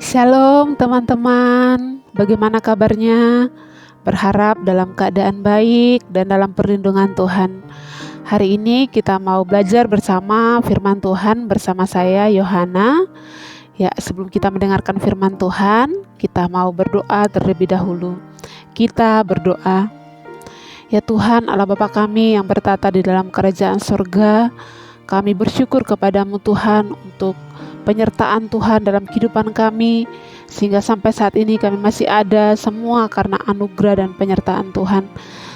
Shalom teman-teman, bagaimana kabarnya? Berharap dalam keadaan baik dan dalam perlindungan Tuhan. Hari ini kita mau belajar bersama firman Tuhan bersama saya Yohana. Ya, sebelum kita mendengarkan firman Tuhan, kita mau berdoa terlebih dahulu. Kita berdoa. Ya Tuhan Allah Bapa kami yang bertata di dalam kerajaan surga, kami bersyukur kepadamu Tuhan untuk penyertaan Tuhan dalam kehidupan kami, sehingga sampai saat ini kami masih ada semua karena anugerah dan penyertaan Tuhan.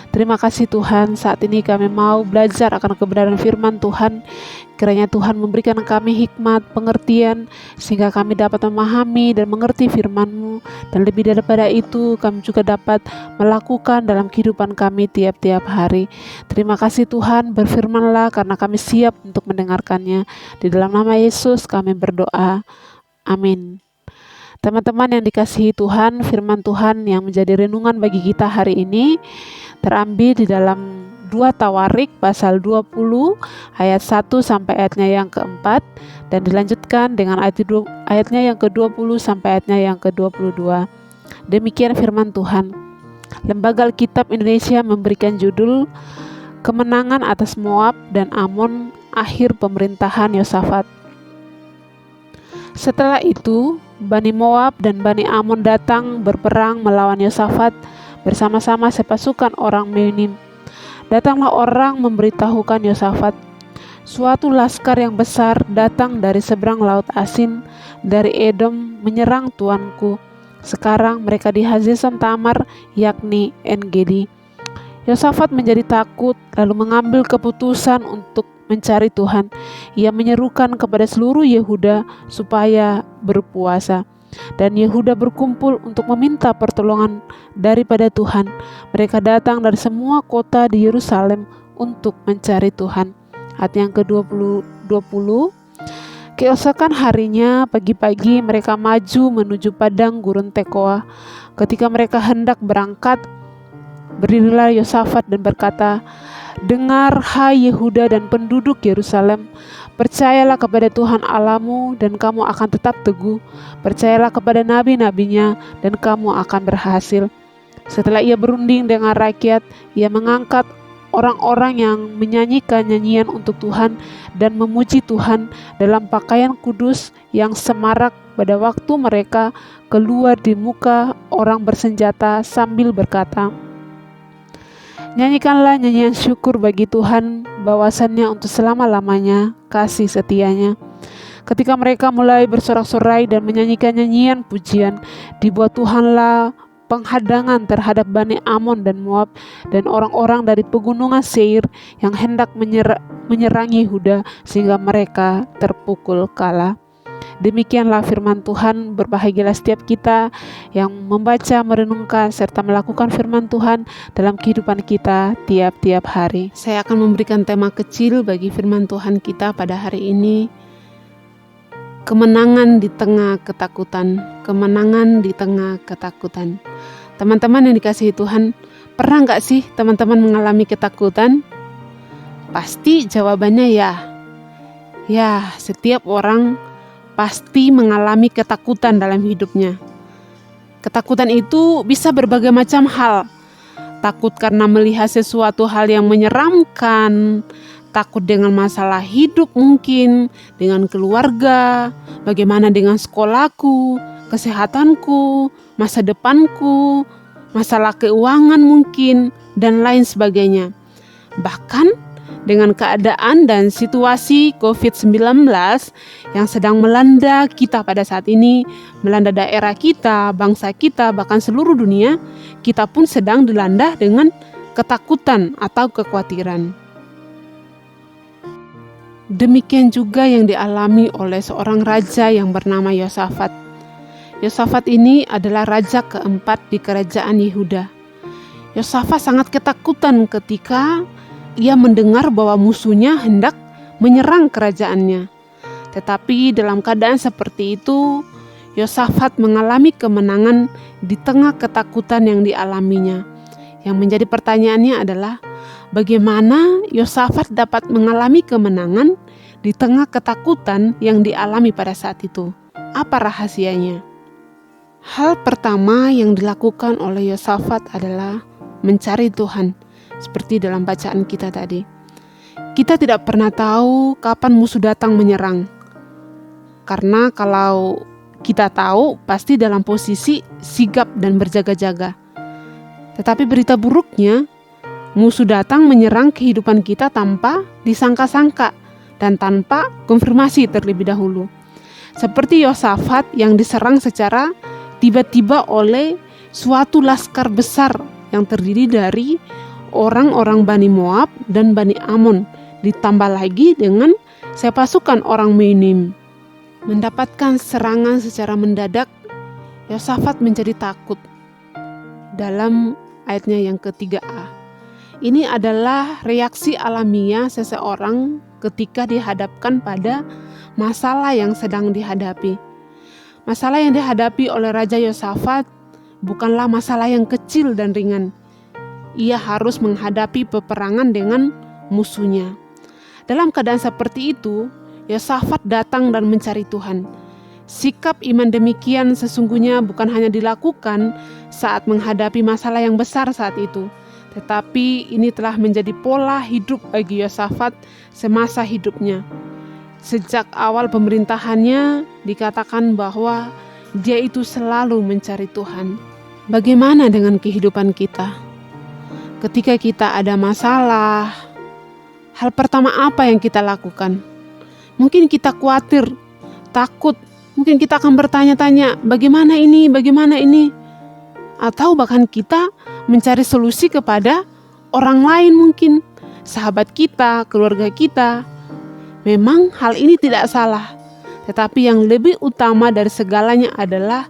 Terima kasih Tuhan, saat ini kami mau belajar akan kebenaran firman Tuhan. Kiranya Tuhan memberikan kami hikmat, pengertian, sehingga kami dapat memahami dan mengerti firman-Mu. Dan lebih daripada itu, kami juga dapat melakukan dalam kehidupan kami tiap-tiap hari. Terima kasih Tuhan, berfirman-Lah karena kami siap untuk mendengarkannya. Di dalam nama Yesus kami berdoa. Amin. Teman-teman yang dikasihi Tuhan, firman Tuhan yang menjadi renungan bagi kita hari ini terambil di dalam 2 Tawarik pasal 20 ayat 1 sampai ayatnya yang keempat, dan dilanjutkan dengan ayatnya yang ke-20 sampai ayatnya yang ke-22. Demikian firman Tuhan. Lembaga Alkitab Indonesia memberikan judul Kemenangan atas Moab dan Amon, akhir pemerintahan Yosafat. Setelah itu, Bani Moab dan Bani Amon datang berperang melawan Yosafat bersama-sama sepasukan orang Meunim. Datanglah orang memberitahukan Yosafat, suatu laskar yang besar datang dari seberang laut Asin, dari Edom, menyerang tuanku. Sekarang mereka di Hazeson Tamar, yakni En-Gedi. Yosafat menjadi takut, lalu mengambil keputusan untuk mencari Tuhan. Ia menyerukan kepada seluruh Yehuda supaya berpuasa. Dan Yehuda berkumpul untuk meminta pertolongan daripada Tuhan. Mereka datang dari semua kota di Yerusalem untuk mencari Tuhan. Ayat yang ke-20. Keesokan harinya pagi-pagi mereka maju menuju padang gurun Tekoa. Ketika mereka hendak berangkat, berdirilah Yosafat dan berkata, "Dengar hai Yehuda dan penduduk Yerusalem, percayalah kepada Tuhan Allahmu dan kamu akan tetap teguh. Percayalah kepada nabi-nabinya dan kamu akan berhasil." Setelah ia berunding dengan rakyat, ia mengangkat orang-orang yang menyanyikan nyanyian untuk Tuhan dan memuji Tuhan dalam pakaian kudus yang semarak pada waktu mereka keluar di muka orang bersenjata sambil berkata, "Nyanyikanlah nyanyian syukur bagi Tuhan, bahwasannya untuk selama-lamanya kasih setianya." Ketika mereka mulai bersorak-sorai dan menyanyikan nyanyian pujian, dibuat Tuhanlah penghadangan terhadap Bani Amon dan Moab dan orang-orang dari pegunungan Seir yang hendak menyerang Yehuda, sehingga mereka terpukul kalah. Demikianlah firman Tuhan. Berbahagialah setiap kita yang membaca, merenungkan, serta melakukan firman Tuhan dalam kehidupan kita tiap-tiap hari. Saya akan memberikan tema kecil bagi firman Tuhan kita pada hari ini. Kemenangan di tengah ketakutan. Kemenangan di tengah ketakutan. Teman-teman yang dikasihi Tuhan, pernah gak sih teman-teman mengalami ketakutan? Pasti jawabannya ya. Ya, setiap orang pasti mengalami ketakutan dalam hidupnya. Ketakutan itu bisa berbagai macam hal. Takut karena melihat sesuatu hal yang menyeramkan, takut dengan masalah hidup mungkin, dengan keluarga, bagaimana dengan sekolahku, kesehatanku, masa depanku, masalah keuangan mungkin, dan lain sebagainya. Bahkan dengan keadaan dan situasi COVID-19 yang sedang melanda kita pada saat ini, melanda daerah kita, bangsa kita, bahkan seluruh dunia, kita pun sedang dilanda dengan ketakutan atau kekhawatiran. Demikian juga yang dialami oleh seorang raja yang bernama Yosafat. Yosafat ini adalah raja keempat di kerajaan Yehuda. Yosafat sangat ketakutan ketika ia mendengar bahwa musuhnya hendak menyerang kerajaannya. Tetapi dalam keadaan seperti itu, Yosafat mengalami kemenangan di tengah ketakutan yang dialaminya. Yang menjadi pertanyaannya adalah, bagaimana Yosafat dapat mengalami kemenangan di tengah ketakutan yang dialami pada saat itu? Apa rahasianya? Hal pertama yang dilakukan oleh Yosafat adalah mencari Tuhan, seperti dalam bacaan kita tadi. Kita tidak pernah tahu kapan musuh datang menyerang. Karena kalau kita tahu, pasti dalam posisi sigap dan berjaga-jaga. Tetapi berita buruknya, musuh datang menyerang kehidupan kita tanpa disangka-sangka dan tanpa konfirmasi terlebih dahulu. Seperti Yosafat yang diserang secara tiba-tiba oleh suatu laskar besar yang terdiri dari orang-orang Bani Moab dan Bani Amon, ditambah lagi dengan sepasukan orang Minim. Mendapatkan serangan secara mendadak, Yosafat menjadi takut. Dalam ayatnya yang ke-3a, ini adalah reaksi alamiah seseorang ketika dihadapkan pada masalah yang sedang dihadapi. Masalah yang dihadapi oleh Raja Yosafat bukanlah masalah yang kecil dan ringan. Ia harus menghadapi peperangan dengan musuhnya. Dalam keadaan seperti itu, Yosafat datang dan mencari Tuhan. Sikap iman demikian sesungguhnya bukan hanya dilakukan saat menghadapi masalah yang besar saat itu, tetapi ini telah menjadi pola hidup bagi Yosafat semasa hidupnya. Sejak awal pemerintahannya dikatakan bahwa dia itu selalu mencari Tuhan. Bagaimana dengan kehidupan kita? Ketika kita ada masalah, hal pertama apa yang kita lakukan? Mungkin kita khawatir, takut, mungkin kita akan bertanya-tanya, bagaimana ini? Atau bahkan kita mencari solusi kepada orang lain mungkin, sahabat kita, keluarga kita. Memang hal ini tidak salah, tetapi yang lebih utama dari segalanya adalah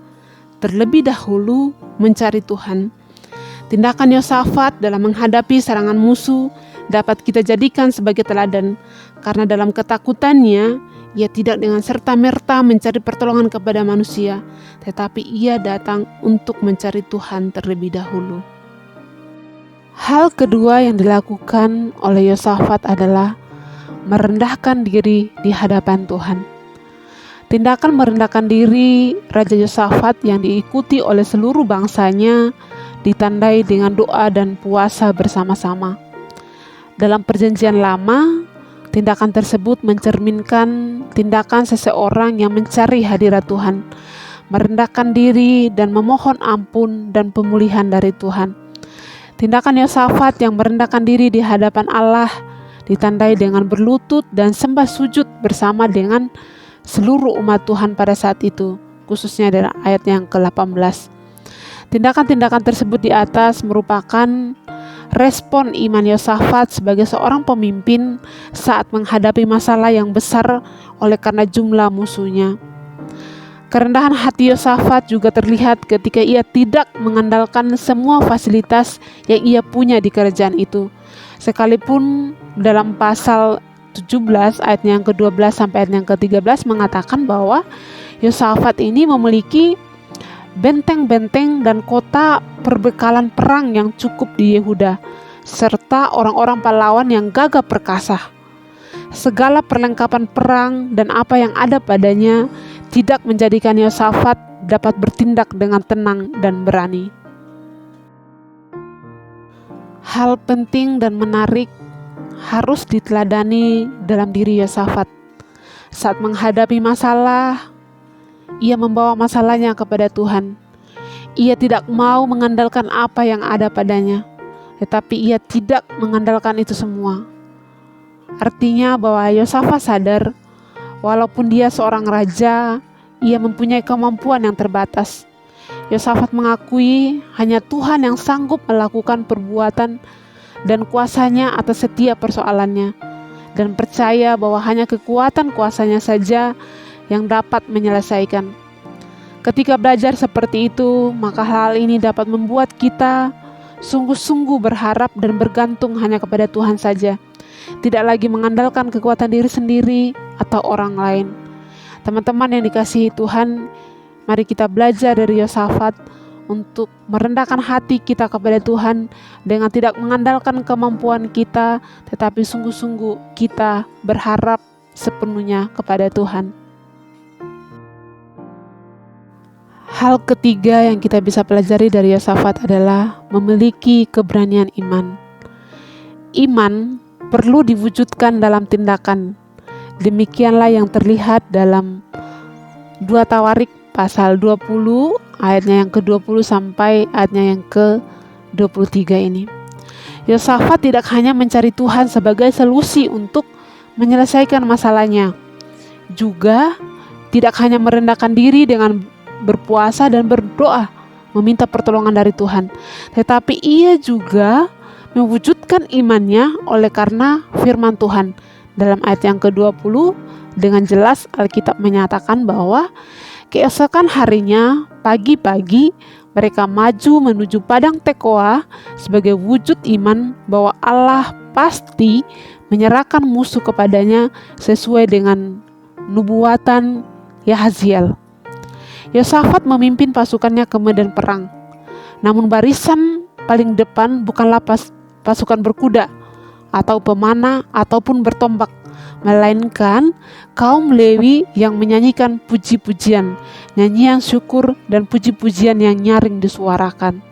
terlebih dahulu mencari Tuhan. Tindakan Yosafat dalam menghadapi serangan musuh dapat kita jadikan sebagai teladan, karena dalam ketakutannya, ia tidak dengan serta-merta mencari pertolongan kepada manusia, tetapi ia datang untuk mencari Tuhan terlebih dahulu. Hal kedua yang dilakukan oleh Yosafat adalah merendahkan diri di hadapan Tuhan. Tindakan merendahkan diri Raja Yosafat yang diikuti oleh seluruh bangsanya ditandai dengan doa dan puasa bersama-sama. Dalam Perjanjian Lama, tindakan tersebut mencerminkan tindakan seseorang yang mencari hadirat Tuhan, merendahkan diri dan memohon ampun dan pemulihan dari Tuhan. Tindakan Yosafat yang merendahkan diri di hadapan Allah ditandai dengan berlutut dan sembah sujud bersama dengan seluruh umat Tuhan pada saat itu, khususnya dalam ayat yang ke-18. Tindakan-tindakan tersebut di atas merupakan respon iman Yosafat sebagai seorang pemimpin saat menghadapi masalah yang besar oleh karena jumlah musuhnya. Kerendahan hati Yosafat juga terlihat ketika ia tidak mengandalkan semua fasilitas yang ia punya di kerajaan itu. Sekalipun dalam pasal 17 ayat yang ke-12 sampai ayat yang ke-13 mengatakan bahwa Yosafat ini memiliki benteng-benteng dan kota perbekalan perang yang cukup di Yehuda, serta orang-orang pahlawan yang gagah perkasa. Segala perlengkapan perang dan apa yang ada padanya tidak menjadikan Yosafat dapat bertindak dengan tenang dan berani. Hal penting dan menarik harus diteladani dalam diri Yosafat. Saat menghadapi masalah, ia membawa masalahnya kepada Tuhan. Ia tidak mau mengandalkan apa yang ada padanya, tetapi ia tidak mengandalkan itu semua. Artinya bahwa Yosafat sadar, walaupun dia seorang raja, ia mempunyai kemampuan yang terbatas. Yosafat mengakui hanya Tuhan yang sanggup melakukan perbuatan dan kuasanya atas setiap persoalannya, dan percaya bahwa hanya kekuatan kuasanya saja yang dapat menyelesaikan. Ketika belajar seperti itu, maka hal ini dapat membuat kita sungguh-sungguh berharap dan bergantung hanya kepada Tuhan saja, tidak lagi mengandalkan kekuatan diri sendiri atau orang lain. Teman-teman yang dikasihi Tuhan, mari kita belajar dari Yosafat untuk merendahkan hati kita kepada Tuhan dengan tidak mengandalkan kemampuan kita, tetapi sungguh-sungguh kita berharap sepenuhnya kepada Tuhan. Hal ketiga yang kita bisa pelajari dari Yosafat adalah memiliki keberanian iman. Iman perlu diwujudkan dalam tindakan. Demikianlah yang terlihat dalam 2 Tawarik pasal 20 ayatnya yang ke-20 sampai ayatnya yang ke-23 ini. Yosafat tidak hanya mencari Tuhan sebagai solusi untuk menyelesaikan masalahnya, juga tidak hanya merendahkan diri dengan berpuasa dan berdoa meminta pertolongan dari Tuhan, tetapi ia juga mewujudkan imannya oleh karena firman Tuhan. Dalam ayat yang ke-20 dengan jelas Alkitab menyatakan bahwa keesokan harinya pagi-pagi mereka maju menuju padang Tekoa sebagai wujud iman bahwa Allah pasti menyerahkan musuh kepadanya sesuai dengan nubuatan Yahaziel. Yosafat memimpin pasukannya ke medan perang. Namun barisan paling depan bukanlah pasukan berkuda atau pemanah ataupun bertombak, melainkan kaum Lewi yang menyanyikan puji-pujian, nyanyian syukur dan puji-pujian yang nyaring disuarakan.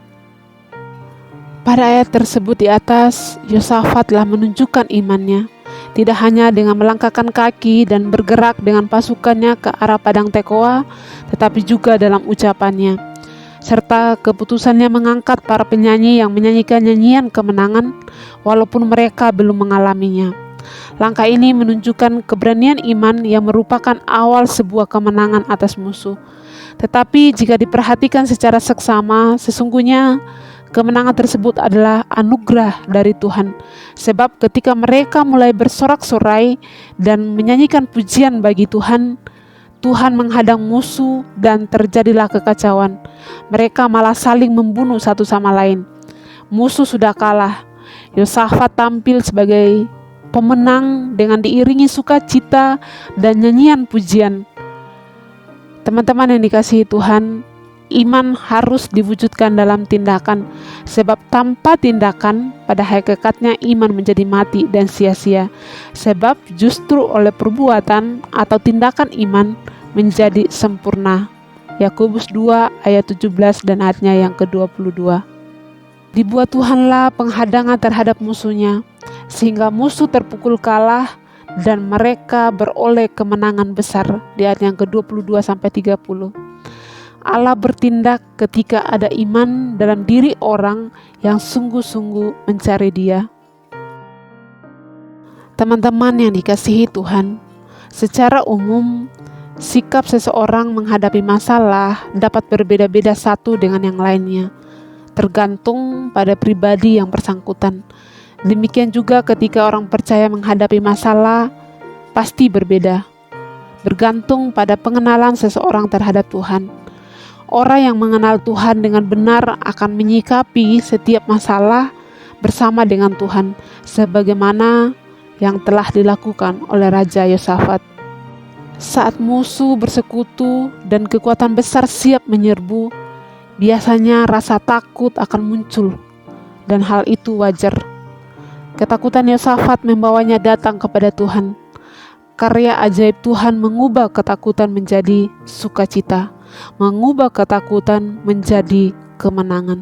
Pada ayat tersebut di atas, Yosafat telah menunjukkan imannya, tidak hanya dengan melangkahkan kaki dan bergerak dengan pasukannya ke arah padang Tekoa, tetapi juga dalam ucapannya, serta keputusannya mengangkat para penyanyi yang menyanyikan nyanyian kemenangan walaupun mereka belum mengalaminya. Langkah ini menunjukkan keberanian iman yang merupakan awal sebuah kemenangan atas musuh. Tetapi jika diperhatikan secara seksama, sesungguhnya kemenangan tersebut adalah anugerah dari Tuhan. Sebab ketika mereka mulai bersorak-sorai dan menyanyikan pujian bagi Tuhan, Tuhan menghadang musuh dan terjadilah kekacauan. Mereka malah saling membunuh satu sama lain. Musuh sudah kalah. Yosafat tampil sebagai pemenang dengan diiringi sukacita dan nyanyian pujian. Teman-teman yang dikasihi Tuhan, iman harus diwujudkan dalam tindakan, sebab tanpa tindakan pada hakikatnya iman menjadi mati dan sia-sia. Sebab justru oleh perbuatan atau tindakan iman menjadi sempurna. Yakobus 2 ayat 17 dan ayatnya yang ke-22. Dibuat Tuhanlah penghadangan terhadap musuhnya, sehingga musuh terpukul kalah dan mereka beroleh kemenangan besar. Di ayat yang ke-22 sampai 30. Allah bertindak ketika ada iman dalam diri orang yang sungguh-sungguh mencari Dia. Teman-teman yang dikasihi Tuhan, secara umum sikap seseorang menghadapi masalah dapat berbeda-beda satu dengan yang lainnya, tergantung pada pribadi yang bersangkutan. Demikian juga ketika orang percaya menghadapi masalah pasti berbeda, bergantung pada pengenalan seseorang terhadap Tuhan. Orang yang mengenal Tuhan dengan benar akan menyikapi setiap masalah bersama dengan Tuhan, sebagaimana yang telah dilakukan oleh Raja Yosafat. Saat musuh bersekutu dan kekuatan besar siap menyerbu, biasanya rasa takut akan muncul, dan hal itu wajar. Ketakutan Yosafat membawanya datang kepada Tuhan. Karya ajaib Tuhan mengubah ketakutan menjadi sukacita, mengubah ketakutan menjadi kemenangan.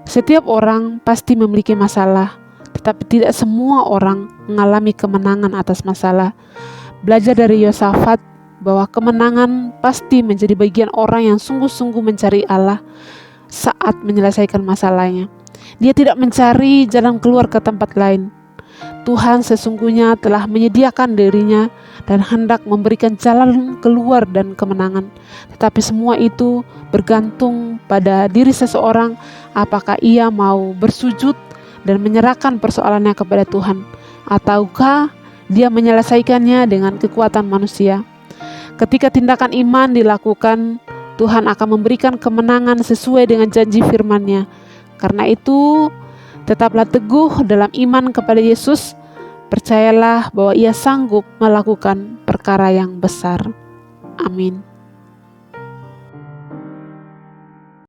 Setiap orang pasti memiliki masalah, tetapi tidak semua orang mengalami kemenangan atas masalah. Belajar dari Yosafat bahwa kemenangan pasti menjadi bagian orang yang sungguh-sungguh mencari Allah saat menyelesaikan masalahnya. Dia tidak mencari jalan keluar ke tempat lain. Tuhan sesungguhnya telah menyediakan dirinya dan hendak memberikan jalan keluar dan kemenangan. Tetapi semua itu bergantung pada diri seseorang, apakah ia mau bersujud dan menyerahkan persoalannya kepada Tuhan, ataukah dia menyelesaikannya dengan kekuatan manusia. Ketika tindakan iman dilakukan, Tuhan akan memberikan kemenangan sesuai dengan janji firman-Nya. Karena itu, tetaplah teguh dalam iman kepada Yesus. Percayalah bahwa Ia sanggup melakukan perkara yang besar. Amin.